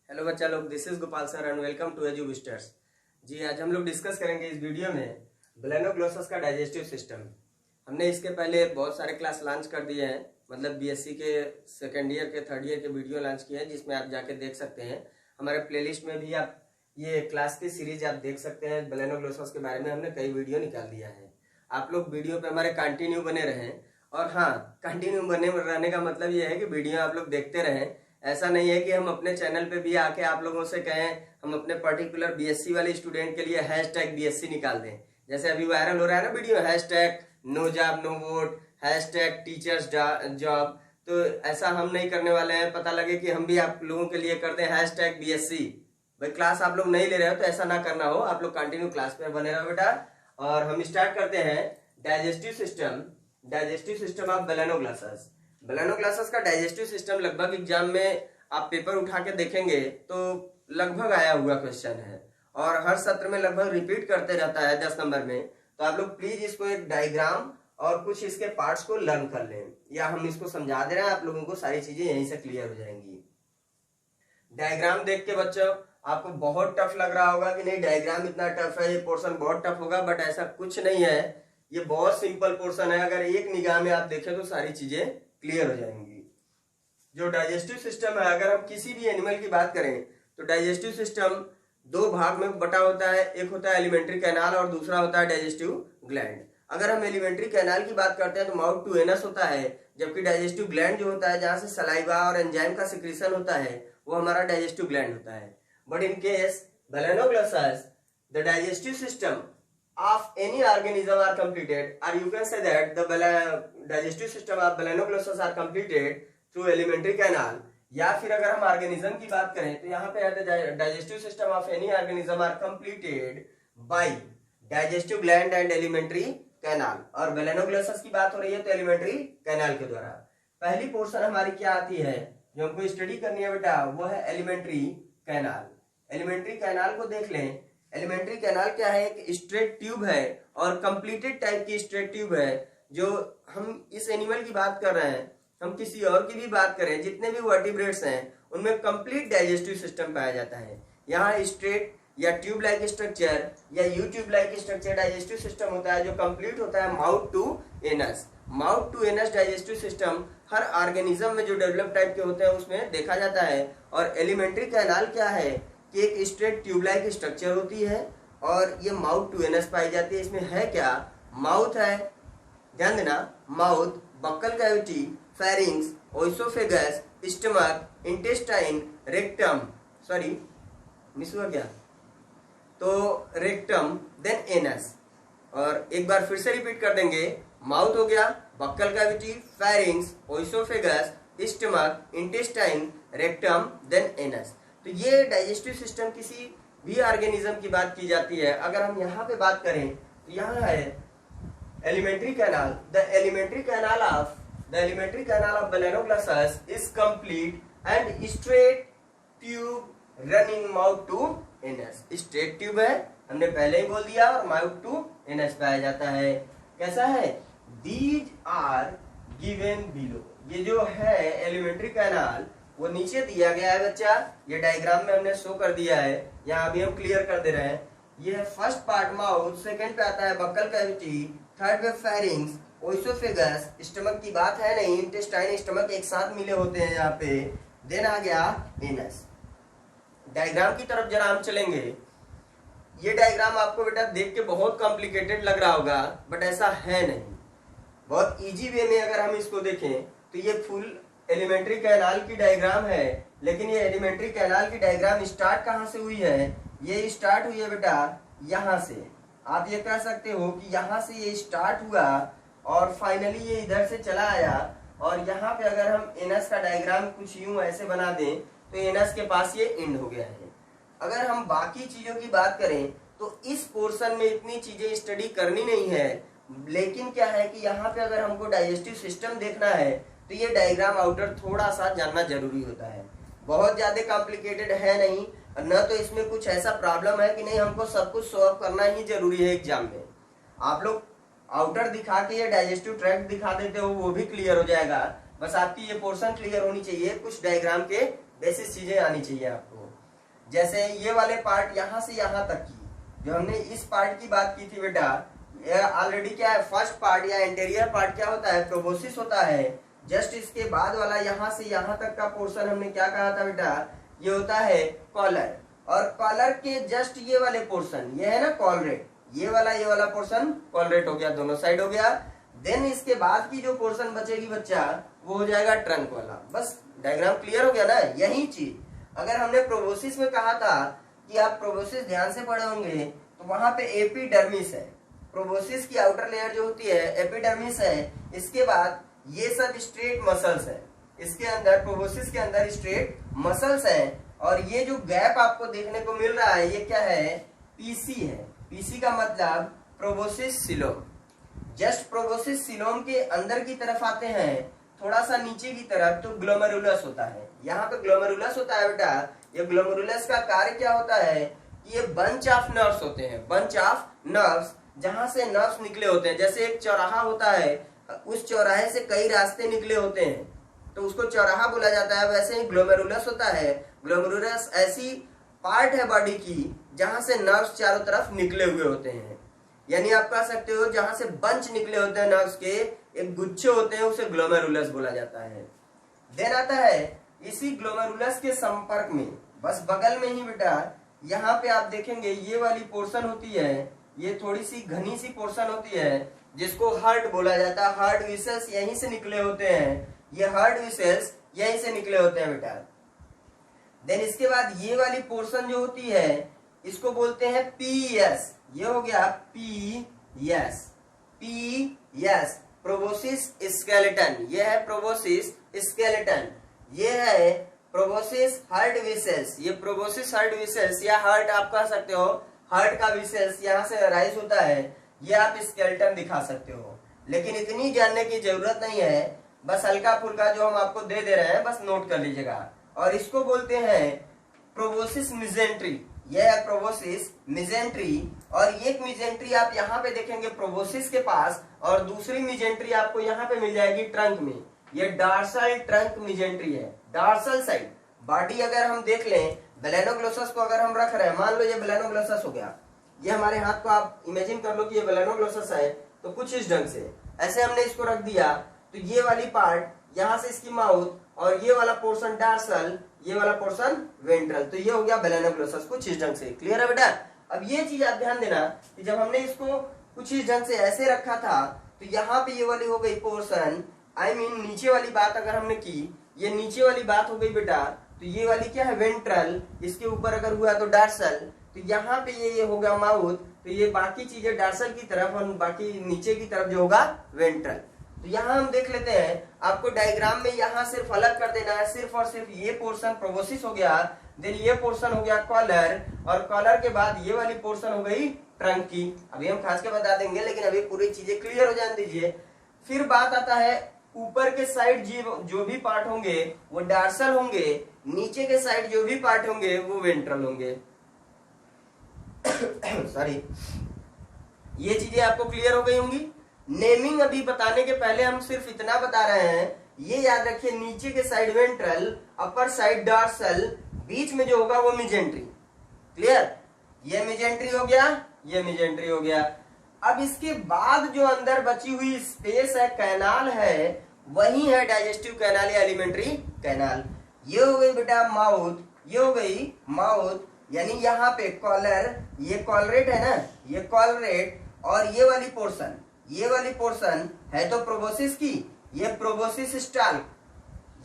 Hello बच्चा लोग, this is Gopal sir and welcome to Eduvisters. जी, आज हम लोग डिस्कस करेंगे इस वीडियो में ब्लेनोग्लोसस का डाइजेस्टिव सिस्टम। हमने इसके पहले बहुत सारे क्लास लॉन्च कर दिए हैं, मतलब बीएससी के सेकेंड ईयर के थर्ड ईयर के वीडियो लॉन्च किए हैं, जिसमें आप जाके देख सकते हैं। हमारे प्लेलिस्ट में भी आप ये क्लास की सीरीज आप देख सकते हैं। ब्लेनोग्लोसस के बारे में हमने कई वीडियो निकाल दिया है। आप लोग वीडियो पे हमारे कंटिन्यू बने रहें। और हाँ, कंटिन्यू बने रहने का मतलब ये है कि वीडियो आप लोग देखते रहें। ऐसा नहीं है कि हम अपने चैनल पे भी आके आप लोगों से कहें हम अपने पर्टिकुलर बीएससी वाले स्टूडेंट के लिए हैशटैग बीएससी निकाल दें। जैसे अभी वायरल हो रहा है ना video, hashtag no job no vote, hashtag teachers job. तो ऐसा हम नहीं करने वाले हैं। पता लगे कि हम भी आप लोगों के लिए कर दें हैशटैग बीएससी। भाई क्लास आप लोग नहीं ले रहे हो तो ऐसा ना करना हो, आप लोग कंटिन्यू क्लास पे बने रहो बेटा। और हम स्टार्ट करते हैं डाइजेस्टिव सिस्टम ऑफ ब्लेनोग्लोसस। ब्लेनोग्लोसस का डाइजेस्टिव सिस्टम लगभग एग्जाम में आप पेपर उठा के देखेंगे तो लगभग आया हुआ क्वेश्चन है और हर सत्र में लगभग रिपीट करते रहता है 10 नंबर में। तो आप लोग प्लीज इसको एक डायग्राम और कुछ इसके पार्ट्स को लर्न कर लें, या हम इसको समझा दे रहे हैं, आप लोगों को सारी चीजें यहीं से क्लियर हो जाएंगी। डायग्राम देख के बच्चों आपको बहुत टफ लग रहा होगा कि नहीं डायग्राम इतना टफ है, ये पोर्शन बहुत टफ होगा, बट ऐसा कुछ नहीं है। ये बहुत सिंपल पोर्शन है। अगर एक निगाह में आप देखें तो सारी चीजें क्लियर हो जाएंगी। जो डाइजेस्टिव सिस्टम है, अगर हम किसी भी एनिमल की बात करें तो डाइजेस्टिव सिस्टम दो भाग में बटा होता है। एक होता है एलिमेंट्री कैनाल और दूसरा होता है डाइजेस्टिव ग्लैंड। अगर हम एलिमेंट्री कैनाल की बात करते हैं तो माउथ टू एनस होता है, जबकि डाइजेस्टिव ग्लैंड जो होता है जहां से सलाइवा और एंजाइम का सिक्रीशन होता है वो हमारा डाइजेस्टिव ग्लैंड होता है। But in case Balanoglossus the digestive system of any organism are completed, or you can say that the digestive system of Blenoglossus are completed through alimentary canal। या फिर अगर हम ऑर्गेनिज्म की बात करें तो यहाँ पे digestive system of any organism are completed by digestive gland and alimentary canal. और ब्लेनोग्लोसस की बात हो रही है तो एलिमेंट्री कैनाल के द्वारा। पहली पोर्शन हमारी क्या आती है जो हमको स्टडी करनी है बेटा, वो है एलिमेंट्री कैनाल। एलिमेंट्री कैनाल को देख लें। एलिमेंट्री कैनाल क्या है? एक स्ट्रेट ट्यूब है और कंप्लीटेड टाइप की स्ट्रेट ट्यूब है। जो हम इस एनिमल की बात कर रहे हैं, हम किसी और की भी बात करें, जितने भी वर्टिब्रेट्स हैं उनमें कंप्लीट डाइजेस्टिव सिस्टम पाया जाता है। यहाँ स्ट्रेट या ट्यूब लाइक स्ट्रक्चर या U tube like structure digestive system होता है जो कंप्लीट होता है mouth to anus. Mouth to anus digestive system हर ऑर्गेनिज्म में जो डेवलप टाइप के होते हैं उसमें देखा जाता है। और एलिमेंट्री कैनाल क्या है कि एक स्ट्रेट ट्यूब लाइक स्ट्रक्चर होती है और ये माउथ टू एनस पाई जाती है। इसमें है क्या? माउथ है, ध्यान देना, mouth, buckle cavity, pharynx, oesophagus, stomach, intestine, rectum, sorry miss हुआ क्या, तो रेक्टम, देन एनस। और एक बार फिर से रिपीट कर देंगे, माउथ हो गया, buccal cavity, pharynx, oesophagus, stomach, intestine, rectum, then anus. तो ये डाइजेस्टिव सिस्टम किसी भी ऑर्गेनिज्म की बात की जाती है। अगर हम यहाँ पे बात करें तो यहाँ है alimentary canal. The alimentary canal of Balanoglossus is complete and straight tube running mouth to anus. Straight tube है, हमने पहले ही बोल दिया, और माउथ टू एनस पाया जाता है। कैसा है? These are given below. ये जो है एलिमेंट्री कैनाल वो नीचे दिया गया है बच्चा, ये डायग्राम में हमने शो कर दिया है। यहाँ अभी हम क्लियर कर दे रहे हैं। ये फर्स्ट पार्ट माउथ, सेकंड पे आता है बक्कल कैविटी, थर्ड पे फेरिंग्स, ओइसोफेगस, स्टमक की बात है नहीं, इंटेस्टाइन, स्टमक एक साथ मिले होते हैं यहाँ पे, देन आ गया एनस। डायग्राम की तरफ जरा हम चलेंगे। ये डायग्राम आपको बेटा देख के बहुत कॉम्प्लिकेटेड लग रहा होगा, बट ऐसा है नहीं। बहुत इजी वे में अगर हम इसको देखें तो ये फुल एलिमेंट्री कैनाल की डायग्राम है। लेकिन ये एलिमेंट्री कैनाल की डायग्राम स्टार्ट कहाँ से हुई है? ये स्टार्ट हुई है बेटा यहाँ से। आप ये कह सकते हो कि यहाँ से ये स्टार्ट हुआ और फाइनली ये इधर से चला आया। और यहाँ पे अगर हम एनस का डायग्राम कुछ यूं ऐसे बना दें तो एनस के पास ये एंड हो गया है। अगर हम बाकी चीजों की बात करें तो इस पोर्शन में इतनी चीजें स्टडी करनी नहीं है। लेकिन क्या है कि यहाँ पे अगर हमको डाइजेस्टिव सिस्टम देखना है तो ये डायग्राम आउटर थोड़ा सा जानना जरूरी होता है। बहुत ज्यादा कॉम्प्लिकेटेड है नहीं, न तो इसमें कुछ ऐसा प्रॉब्लम है कि नहीं हमको सब कुछ सॉल्व करना ही जरूरी है एग्जाम में। आप लोग आउटर दिखा के ये डाइजेस्टिव ट्रैक्ट दिखा देते हो वो भी क्लियर हो जाएगा। बस आपकी ये पोर्शन क्लियर होनी चाहिए, कुछ डायग्राम के बेसिक चीजें आनी चाहिए आपको। जैसे ये वाले पार्ट यहाँ से यहाँ तक की, जो हमने इस पार्ट की बात की थी बेटा, ये ऑलरेडी क्या है, फर्स्ट पार्ट या इंटीरियर पार्ट क्या होता है, प्रोबोसिस होता है। जस्ट इसके बाद वाला यहाँ से यहाँ तक का पोर्शन हमने क्या कहा था बेटा, ये होता है कॉलर। और कॉलर के जस्ट ये वाले पोर्शन, ये है ना कॉलरेट, ये वाला पोर्शन कॉलरेट हो गया, दोनों साइड हो गया। देन इसके बाद की जो पोर्शन बचेगी बच्चा, वो हो जाएगा ट्रंक वाला। बस डायग्राम क्लियर हो गया ना। यही चीज अगर हमने प्रोबोसिस में कहा था कि आप प्रोबोसिस ध्यान से पढ़े होंगे, तो वहां पे एपिडर्मिस है, प्रोबोसिस की आउटर लेयर जो होती है एपिडर्मिस है। इसके बाद ये सब स्ट्रेट मसल्स है, इसके अंदर प्रोबोसिस के अंदर स्ट्रेट मसल्स है। और ये जो गैप आपको देखने को मिल रहा है, ये क्या है, पीसी है। पीसी का मतलब proboscis coelom. Just proboscis coelom के अंदर की तरफ आते हैं, थोड़ा सा नीचे की तरफ, तो ग्लोमेरुलस होता है। यहाँ पे ग्लोमेरुलस होता है बेटा। ये ग्लोमेरुलस का कार्य क्या होता है कि ये बंच ऑफ नर्व्स होते हैं, बंच ऑफ नर्व्स, जहां से नर्व्स निकले होते हैं। जैसे एक चौराहा होता है, उस चौराहे से कई रास्ते निकले होते हैं, तो उसको चौराहा बोला जाता है। वैसे ही ग्लोमेरुलस होता है। ग्लोमेरुलस ऐसी पार्ट है बॉडी की जहां से नर्व्स चारों तरफ निकले हुए होते हैं, यानी आप कह सकते हो जहां से बंच निकले होते हैं नर्व्स के, एक गुच्छे होते हैं, उसे ग्लोमेरुलस बोला जाता है। देन आता है इसी ग्लोमेरुलस के संपर्क में, बस बगल में ही बेटा, यहाँ पे आप देखेंगे ये वाली पोर्शन होती है, ये थोड़ी सी घनी सी पोर्शन होती है, जिसको हार्ट बोला जाता है। हार्ट विसेल्स यहीं से निकले होते हैं, ये हार्ट विसेल्स यहीं से निकले होते हैं बेटा। देन इसके बाद ये वाली पोर्शन जो होती है, इसको बोलते हैं पीएस। ये हो गया पीएस, पीएस प्रोबोसिस स्केलेटन। ये है प्रोबोसिस स्केलेटन, ये है प्रोबोसिस हार्ट विसेल्स। ये प्रोबोसिस हार्ट विसेल्स या हार्ट आप कह सकते हो, हार्ट का विसेल्स यहाँ से राइज होता है, ये आप स्केलेटन दिखा सकते हो। लेकिन इतनी जानने की जरूरत नहीं है, बस हल्का फुल्का जो हम आपको दे रहे हैं बस नोट कर लीजिएगा। और इसको बोलते हैं प्रोबोसिस मिजेंट्री। यह है प्रोबोसिस मिजेंट्री। और एक मिजेंट्री आप यहाँ पे देखेंगे प्रोबोसिस के पास, और दूसरी मिजेंट्री आपको यहाँ पे मिल जाएगी ट्रंक में। ये डार्सल ट्रंक मिजेंट्री है, डार्सल साइड। बॉडी अगर हम देख लें, बेलेनोग्लोसस को अगर हम रख रहे हैं, मान लो ये बेलेनोग्लोसस हो गया, ये हमारे हाथ को आप इमेजिन कर लो कि ये बेलेनोग्लोसस है, तो कुछ इस ढंग से ऐसे हमने इसको रख दिया, तो ये वाली पार्ट यहाँ से इसकी माउथ, और ये वाला पोर्शन डार्सल, ये वाला पोर्शन वेंट्रल, तो ये हो गया बेलेनोग्लोसस कुछ इस ढंग से। क्लियर है बेटा। अब ये चीज आप ध्यान देना कि जब हमने इसको कुछ इस ढंग से ऐसे रखा था, तो यहाँ पे ये वाली हो गई पोर्शन, आई मीन नीचे वाली बात अगर हमने की, ये नीचे वाली बात हो गई बेटा, तो ये वाली क्या है वेंट्रल, इसके ऊपर अगर हुआ तो डार्सल, तो यहाँ पे ये हो गया माउथ, तो ये बाकी चीजें डार्सल की तरफ और बाकी नीचे की तरफ जो होगा वेंट्रल। तो यहाँ हम देख लेते हैं, आपको डायग्राम में यहाँ सिर्फ अलग कर देना है, सिर्फ और सिर्फ ये पोर्शन प्रोबोसिस हो गया, देन ये पोर्शन हो गया कॉलर, और कॉलर के बाद ये वाली पोर्शन हो गई ट्रंक की। अभी हम खास के बता देंगे, लेकिन अभी पूरी चीजें क्लियर हो जाने दीजिए। फिर बात आता है ऊपर के साइड जो भी पार्ट होंगे वो डार्सल होंगे, नीचे के साइड जो भी पार्ट होंगे वो वेंट्रल होंगे। सॉरी, ये चीजें आपको क्लियर हो गई होंगी। नेमिंग अभी बताने के पहले हम सिर्फ इतना बता रहे हैं, ये याद रखिए, नीचे के side ventral, upper side dorsal, बीच में जो होगा वो मिजेंट्री। क्लियर, ये मिजेंट्री हो गया, ये मिजेंट्री हो गया। अब इसके बाद जो अंदर बची हुई स्पेस है, कैनाल है, वही है डाइजेस्टिव कैनाल या एलिमेंट्री कैनाल। ये हो गई बेटा माउथ, ये हो गई माउथ, यानी यहाँ पे कॉलर, ये कॉलरेट है ना, ये कॉलरेट, और ये वाली पोर्शन, ये वाली पोर्शन है तो प्रोबोसिस की, ये प्रोबोसिस स्टाल्क,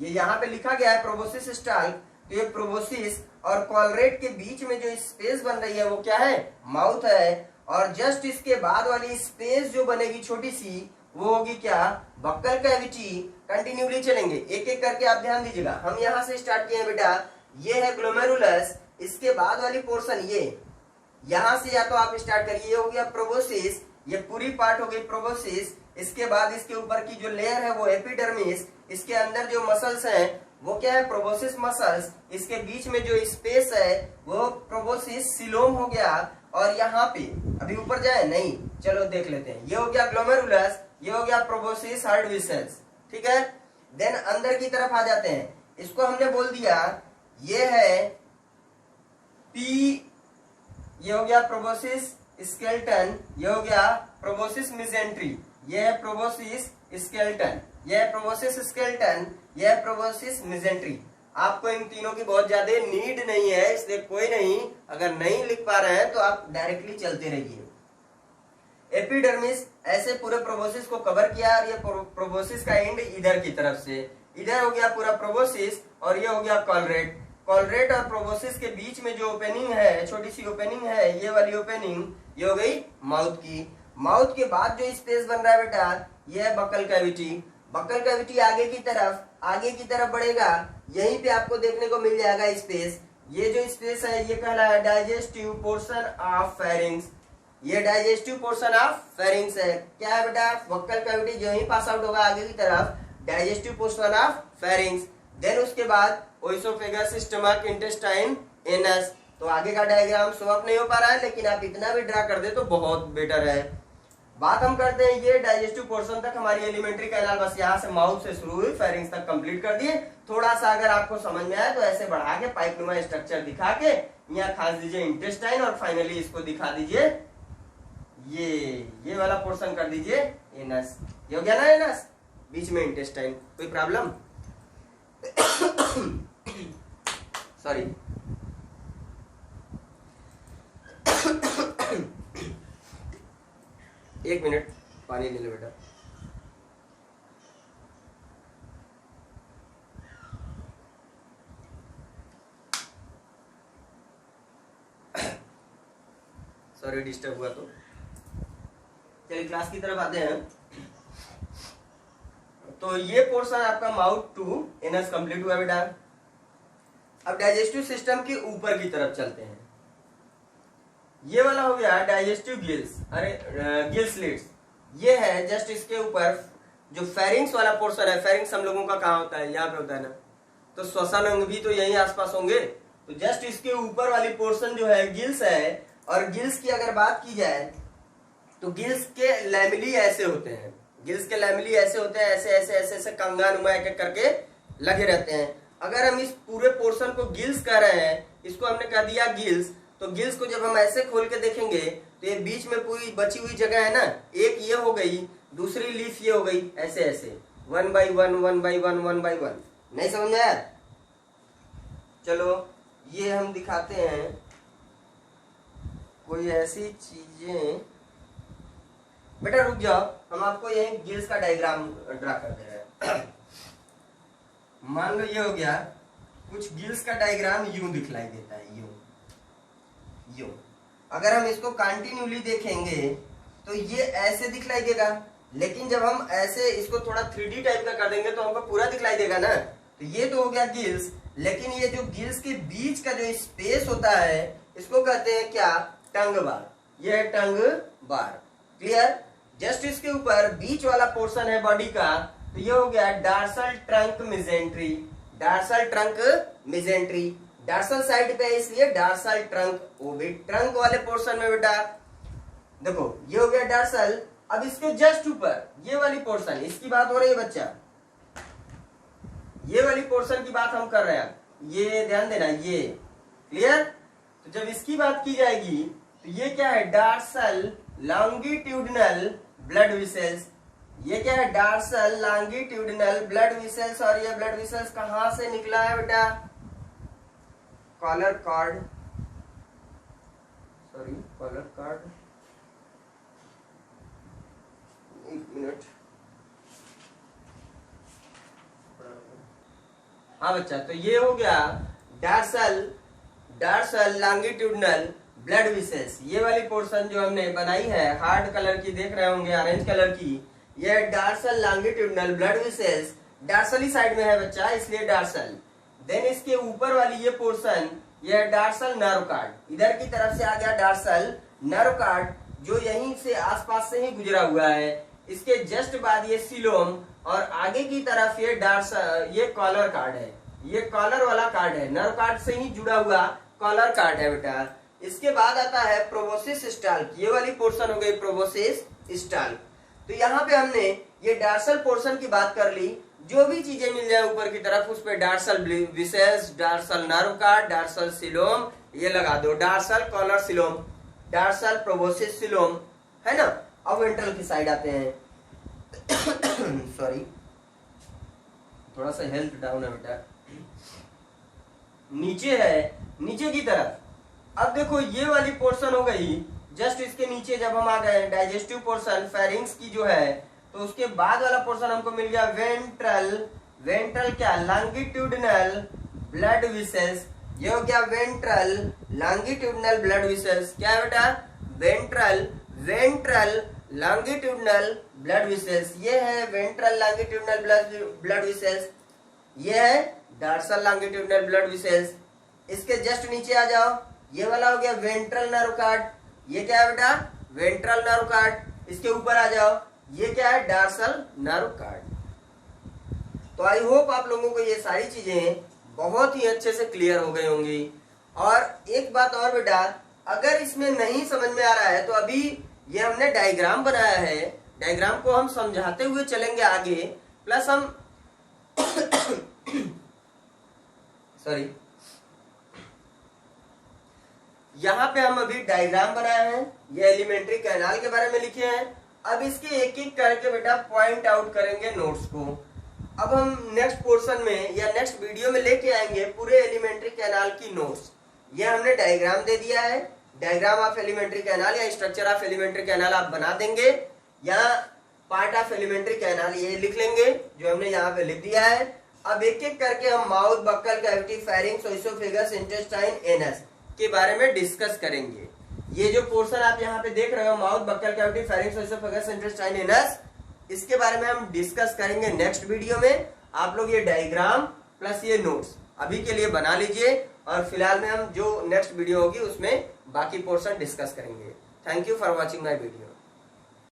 ये यहाँ पे लिखा गया है प्रोबोसिस स्टाल्क, तो ये प्रोबोसिस और कॉलरेट के बीच में जो स्पेस बन रही है वो क्या है, माउथ है। और जस्ट इसके बाद वाली स्पेस जो बनेगी छोटी सी, वो होगी क्या, बक्कल कैविटी। कंटिन्यूली चलेंगे, एक एक करके आप ध्यान दीजिएगा। हम यहाँ से स्टार्ट किए हैं बेटा, ये है ग्लोमेरुलस, इसके बाद वाली पोर्शन ये, यहाँ से या तो आप स्टार्ट करिए, ये हो गया प्रोबोसिस, ये पूरी पार्ट हो गई प्रोबोसिस। इसके बाद इसके ऊपर की जो लेयर है वो एपिडर्मिस, इसके अंदर जो मसल्स हैं वो क्या है, प्रोबोसिस मसल्स, इसके बीच में जो स्पेस है वो प्रोबोसिस सिलोम हो गया। और यहाँ पे अभी ऊपर जाए नहीं, चलो देख लेते हैं, ये हो गया ग्लोमेरुलस, ये हो गया प्रोबोसिस हार्ट विसेल्स, ठीक है। देन अंदर की तरफ आ जाते हैं, इसको हमने बोल दिया ये है पी, ये हो गया प्रोबोसिस स्केलेटन, ये हो गया प्रोबोसिस मिजेंट्री, ये है प्रोबोसिस स्केलेटन, ये है प्रोबोसिस स्केलेटन, ये है प्रोबोसिस मिजेंट्री। आपको इन तीनों की बहुत ज्यादा नीड नहीं है, इसलिए कोई नहीं, अगर नहीं लिख पा रहे हैं तो आप डायरेक्टली चलते रहिए। एपिडर्मिस, ऐसे पूरे प्रोबोसिस को कवर किया और ये प्रोबोसिस का एंड इधर की तरफ से, इधर हो गया पूरा प्रोबोसिस और ये हो गया कॉलरेट। कॉलरेट और प्रोबोसिस के बीच में जो ओपनिंग है, छोटी सी ओपनिंग है, ये वाली ओपनिंग, ये हो गई माउथ की। माउथ के बाद जो स्पेस बन रहा है बेटा, ये है बकल कैविटी। बकल कैविटी आगे की तरफ बढ़ेगा, यहीं पे आपको देखने को मिल जाएगा स्पेस। ये जो स्पेस है ये कहला है डाइजेस्टिव पोर्शन ऑफ फेरिंग्स, ये डाइजेस्टिव पोर्शन ऑफ फेरिंग्स है। क्या है बेटा, बकल कैविटी जो ही पास आउट होगा आगे की तरफ, digestive portion of pharynx. Then उसके बाद ओइसोफेगस, स्टमक, इंटेस्टाइन, एनस। तो आगे का डायग्राम शो अप नहीं हो पा रहा है, लेकिन आप इतना भी ड्रा कर दे तो बहुत बेटर है। बात हम करते हैं, ये डाइजेस्टिव पोर्शन तक हमारी एलिमेंट्री कैनाल बस यहाँ से माउथ से शुरू हुई, फेरिंग्स तक कंप्लीट कर दिए। थोड़ा सा अगर आपको समझ में आए तो ऐसे बढ़ा के पाइपनुमा स्ट्रक्चर दिखा के यहाँ खास दीजिए इंटेस्टाइन, और फाइनली इसको दिखा दीजिए ये वाला पोर्शन कर दीजिए एनस। ये हो गया ना एनस, बीच में इंटेस्टाइन। कोई प्रॉब्लम? सॉरी। एक मिनट पानी ले लो बेटा। सॉरी डिस्टर्ब हुआ तो। चलिए क्लास की तरफ आते हैं। तो ये पोर्शन आपका माउथ टू एनस कंप्लीट हुआ बेटा। अब डाइजेस्टिव सिस्टम के ऊपर की तरफ चलते हैं। ये वाला हो गया डाइजेस्टिव गिल्स, गिल स्लिट्स। ये है जस्ट इसके ऊपर जो फेरिंग्स वाला पोर्शन है। फेरिंग्स हम लोगों का कहाँ होता है, यहाँ पे होता है ना, तो श्वसन अंग भी तो यही आसपास होंगे। तो जस्ट इसके ऊपर वाली पोर्शन जो है गिल्स है। और गिल्स की अगर बात की जाए तो गिल्स के लैमेली ऐसे होते हैं, गिल्स के लैमेली ऐसे होते हैं, ऐसे ऐसे ऐसे ऐसे कंगानुमा एक एक करके लगे रहते हैं। अगर हम इस पूरे पोर्शन को गिल्स कह रहे हैं, इसको हमने कह दिया गिल्स, तो गिल्स को जब हम ऐसे खोल के देखेंगे तो ये बीच में पूरी बची हुई जगह है ना, एक ये हो गई, दूसरी लीफ ये हो गई, ऐसे ऐसे 1 by 1 1 by 1 1 by 1। नहीं समझ में आया? चलो ये हम दिखाते हैं कोई ऐसी चीजें। बेटा रुक जाओ, हम आपको यही गिल्स का डायग्राम ड्रा कर दे रहे हैं। मान लो ये हो गया, कुछ गिल्स का डायग्राम यूं दिखलाई देता है, यूं। अगर हम इसको कंटिन्यूली देखेंगे तो ये ऐसे दिखलाई देगा, लेकिन जब हम ऐसे इसको थोड़ा 3D टाइप का कर देंगे तो हमको पूरा दिखलाई देगा ना। तो ये तो हो गया गिल्स, लेकिन ये जो गिल्स के बीच का जो स्पेस होता है इसको कहते हैं क्या, टंग बार। ये है टंग बार, क्लियर? जस्ट इसके ऊपर बीच वाला पोर्शन है बॉडी का, तो ये हो गया dorsal trunk mesentery. Dorsal trunk mesentery, dorsal side पे है इसलिए डार्सल ट्रंक। वो भी ट्रंक वाले पोर्शन में बेटा देखो, ये हो गया डार्सल। अब इसके जस्ट ऊपर ये वाली पोर्शन, इसकी बात हो रही है बच्चा, ये वाली पोर्शन की बात हम कर रहे हैं, ये ध्यान देना, ये क्लियर? तो जब इसकी बात की जाएगी तो ये क्या है, डार्सल लॉन्गिट्यूडिनल ब्लड वेसल्स। ये क्या है, डार्सल लॉन्गिट्यूडिनल ब्लड वेसल्स। और ये ब्लड वेसल्स कहां से निकला है बेटा, collar cord, sorry collar cord, एक मिनट। हाँ बच्चा, तो ये हो गया डार्सल लॉन्गिट्यूडिनल ब्लड वेसल्स। ये वाली पोर्शन जो हमने बनाई है हार्ड कलर की, देख रहे होंगे ऑरेंज कलर की, ये dorsal longitudinal blood vessels dorsally side में है बच्चा, इसलिए डार्सल। देन इसके ऊपर वाली ये पोर्शन, ये डार्सल नर्व कार्ड, इधर की तरफ से आ गया डार्सल नर्व कार्ड, जो यहीं से आसपास से ही गुजरा हुआ है। इसके जस्ट बाद ये सिलोम, और आगे की तरफ ये डार्सल, ये कॉलर कार्ड है, ये कॉलर वाला कार्ड है, नर्व कार्ड से ही जुड़ा हुआ कॉलर कार्ड है बेटा। इसके बाद आता है प्रोबोसिस स्टाल्क, ये वाली पोर्शन हो गई प्रोबोसिस स्टाल्क। तो यहाँ पे हमने ये डार्सल पोर्शन की बात कर ली। जो भी चीजें मिल जाए ऊपर की तरफ उस पे डार्सल विसेस, डार्सल नर्व, डार्सल सिलोम ये लगा दो, dorsal collar coelom, dorsal proboscis coelom, है ना। अब वेंट्रल की साइड आते हैं। सॉरी, थोड़ा सा हेल्थ डाउन है बेटा। नीचे है, नीचे की तरफ। अब देखो ये वाली पोर्शन हो गई, जस्ट इसके नीचे जब हम आ गए डाइजेस्टिव पोर्शन फेरिंग्स की जो है, तो उसके बाद वाला पोर्शन हमको मिल गया वेंट्रल। वेंट्रल क्या, लॉन्गिट्यूडिनल ब्लड वेसल्स। ये हो गया वेंट्रल लॉन्गिट्यूडिनल ब्लड वेसल्स। क्या है बेटा, वेंट्रल लॉन्गिट्यूडिनल ब्लड वेसल्स। ये है वेंट्रल लॉन्गिट्यूडिनल ब्लड वेसल्स। ये है डार्सल लॉन्गिट्यूडिनल ब्लड वेसल्स। इसके जस्ट नीचे आ जाओ, ये वाला हो गया वेंट्रल नर्व कार्ड। ये क्या है बेटा, वेंट्रल नर्व कार्ड। इसके ऊपर आ जाओ, ये क्या है, डार्सल नर्व कार्ड। तो आई होप आप लोगों को ये सारी चीजें बहुत ही अच्छे से क्लियर हो गई होंगी। और एक बात और बेटा, अगर इसमें नहीं समझ में आ रहा है तो अभी ये हमने डायग्राम बनाया है, डायग्राम को हम समझाते हुए चलेंगे आगे, प्लस हम सॉरी, यहाँ पे हम अभी डायग्राम बनाए हैं, ये एलिमेंट्री कैनाल के बारे में लिखे हैं। अब इसके एक एक करके बेटा पॉइंट आउट करेंगे नोट्स को। अब हम नेक्स्ट पोर्शन में या नेक्स्ट वीडियो में लेके आएंगे पूरे एलिमेंट्री कैनाल की नोट्स। ये हमने डायग्राम दे दिया है, डायग्राम ऑफ एलिमेंट्री कैनाल या स्ट्रक्चर ऑफ एलिमेंट्री कैनाल आप बना देंगे, या पार्ट ऑफ एलिमेंट्री कैनाल ये लिख लेंगे जो हमने यहाँ पे लिख दिया है। अब एक एक करके हम mouth, buckle cavity, pharynx, oesophagus, intestine, anus के बारे में डिस्कस करेंगे। ये जो पोर्शन आप यहाँ पे देख रहे हो, mouth, buckle cavity, pharynx, oesophagus, intestine, anus, इसके बारे में हम डिस्कस करेंगे नेक्स्ट वीडियो में। आप लोग ये डायग्राम प्लस ये नोट्स अभी के लिए बना लीजिए, और फिलहाल में हम जो नेक्स्ट वीडियो होगी उसमें बाकी पोर्शन डिस्कस करेंगे। Thank you for watching my video.